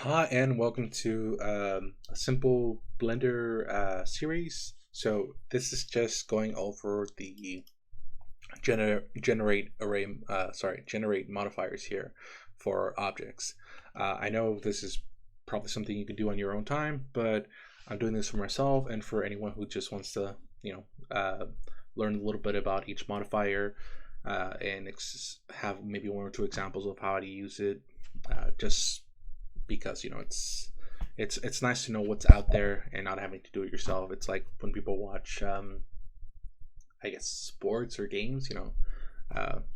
Hi, and welcome to a simple Blender series. So this is just going over the generate modifiers here for objects. I know this is probably something you can do on your own time, but I'm doing this for myself and for anyone who just wants to, learn a little bit about each modifier and have maybe one or two examples of how to use it. Just because it's nice to know what's out there and not having to do it yourself. It's like when people watch I guess sports or games,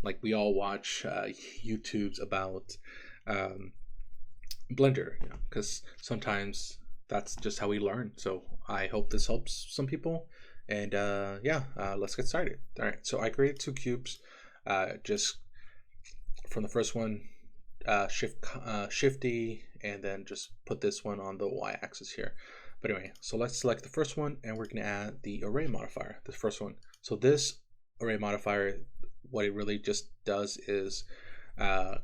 like we all watch YouTubes about um, Blender, because sometimes that's just how we learn. So I hope this helps some people. And let's get started. All right, so I created two cubes. Just from the first one, shift D, and then just put this one on the y-axis here. But anyway, so let's select the first one, and we're going to add the array modifier, the first one. So this array modifier, what it really just does is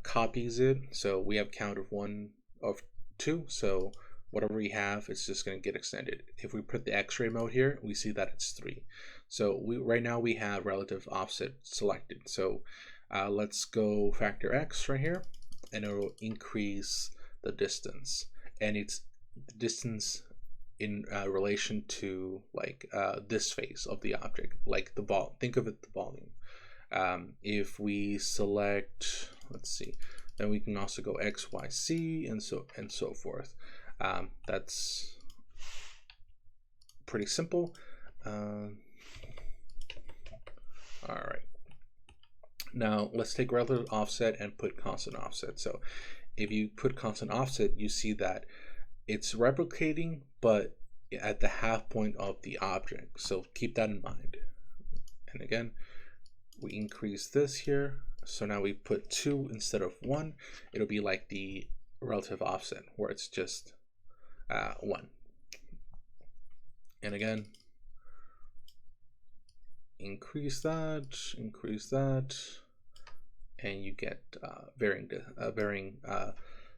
copies it. So we have count of 1 of 2, so whatever we have is just going to get extended. If we put the x-ray mode here, we see that it's 3. So right now we have relative offset selected. So let's go factor x right here, and it will increase the distance, and it's the distance in relation to like this face of the object, like the vol. Think of it the volume. If we select, let's see, then we can also go x, y, z, and so forth. That's pretty simple. All right. Now let's take relative offset and put constant offset. So if you put constant offset, you see that it's replicating, but at the half point of the object. So keep that in mind. And again, we increase this here. So now we put 2 instead of 1. It'll be like the relative offset where it's just 1. And again, increase that, and you get varying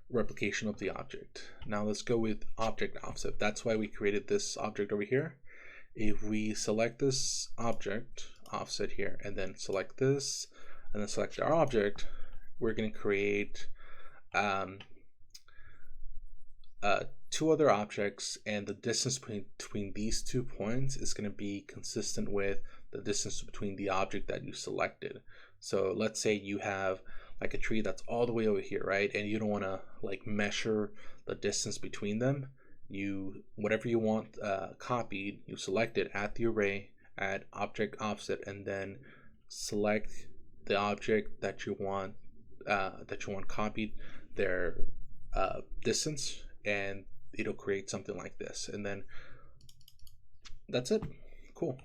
replication of the object. Now let's go with object offset. That's why we created this object over here. If we select this object offset here, and then select this, and then select our object, we're going to create two other objects, and the distance between these 2 points is going to be consistent with the distance between the object that you selected. So let's say you have like a tree that's all the way over here, right? And you don't want to like measure the distance between them. Whatever you want copied, you select it, add the array, add object offset, and then select the object that you want copied, their distance, and it'll create something like this. And then that's it. Cool.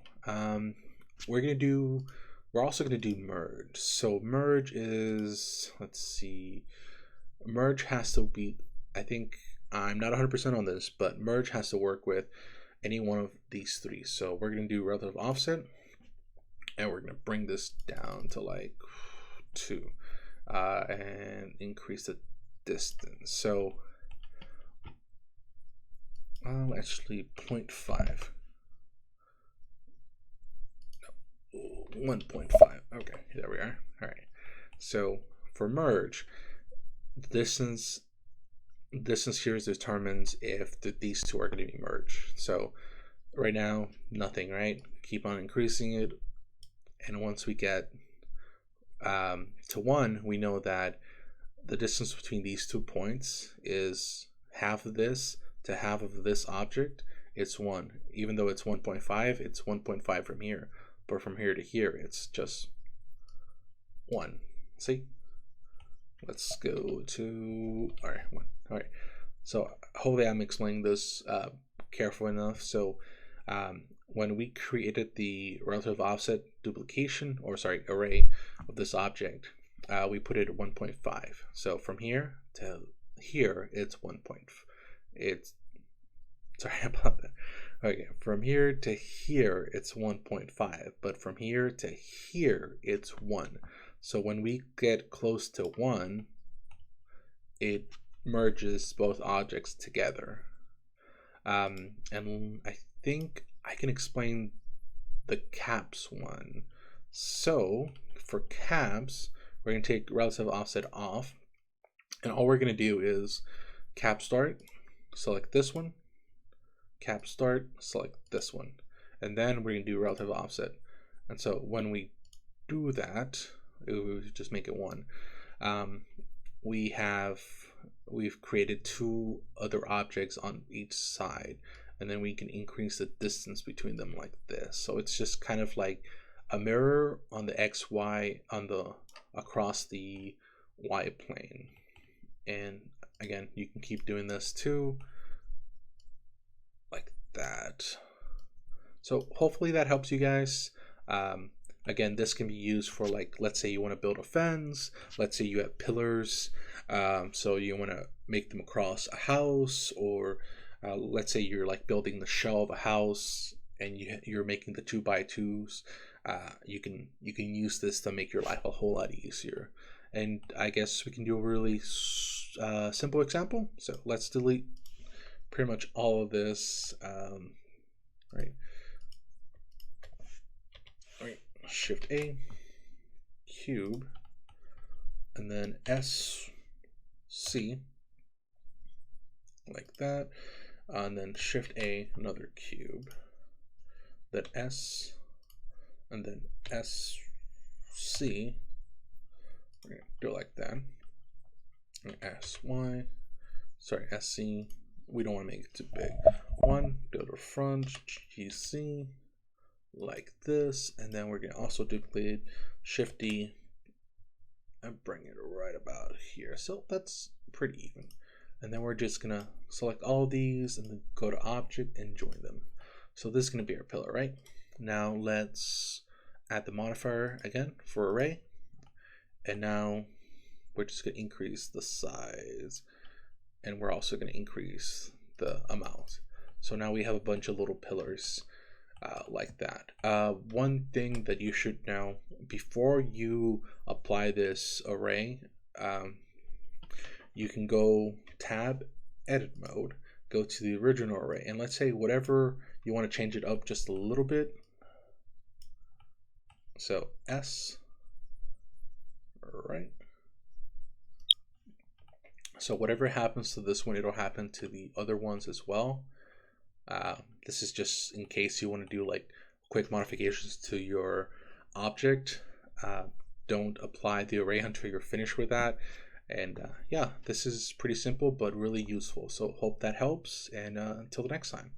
We're also going to do merge. So merge is, let's see, merge has to be, I think, I'm not 100% on this, but merge has to work with any one of these 3. So we're going to do relative offset, and we're going to bring this down to like 2 and increase the distance. So actually 0.5. 1.5. Okay, there we are. All right. So for merge, distance here determines if these 2 are going to be merged. So right now, nothing, right? Keep on increasing it, and once we get to 1, we know that the distance between these 2 points is half of this to half of this object. It's 1. Even though it's 1.5, it's 1.5 from here. But from here to here, it's just 1. See? Let's go to, all right, 1. All right. So hopefully I'm explaining this careful enough. So when we created the relative offset array of this object, we put it at 1.5. So from here to here, it's 1. It's, sorry about that. Okay, from here to here, it's 1.5, but from here to here, it's 1. So when we get close to 1, it merges both objects together. And I think I can explain the caps one. So for caps, we're going to take relative offset off, and all we're going to do is cap start, select this one, cap start, select this one, and then we're going to do relative offset. And so when we do that, we just make it 1. We've created 2 other objects on each side, and then we can increase the distance between them like this. So it's just kind of like a mirror on the XY across the Y plane. And again, you can keep doing this too, like that. So hopefully that helps you guys. Again, this can be used for, like, let's say you want to build a fence. Let's say you have pillars, so you want to make them across a house, or let's say you're like building the shell of a house and you're making the 2x2s. You can use this to make your life a whole lot easier. And I guess we can do a really simple example. So let's delete pretty much all of this. Right. Shift A, cube, and then SC, like that, and then Shift A, another cube, then S, and then SC, we're gonna do it like that, and SY, sorry, SC, we don't want to make it too big, 1, go to front, GC, like this, and then we're going to also duplicate Shift D and bring it right about here. So that's pretty even. And then we're just going to select all of these and then go to object and join them. So this is going to be our pillar, right? Now let's add the modifier again for array. And now we're just going to increase the size, and we're also going to increase the amount. So now we have a bunch of little pillars. Like that. One thing that you should know before you apply this array, you can go tab edit mode, go to the original array, and let's say whatever you want to change it up just a little bit. So S, right? So whatever happens to this one, it'll happen to the other ones as well. This is just in case you want to do like quick modifications to your object. Don't apply the array until you're finished with that. And yeah, this is pretty simple but really useful. So hope that helps, and until the next time.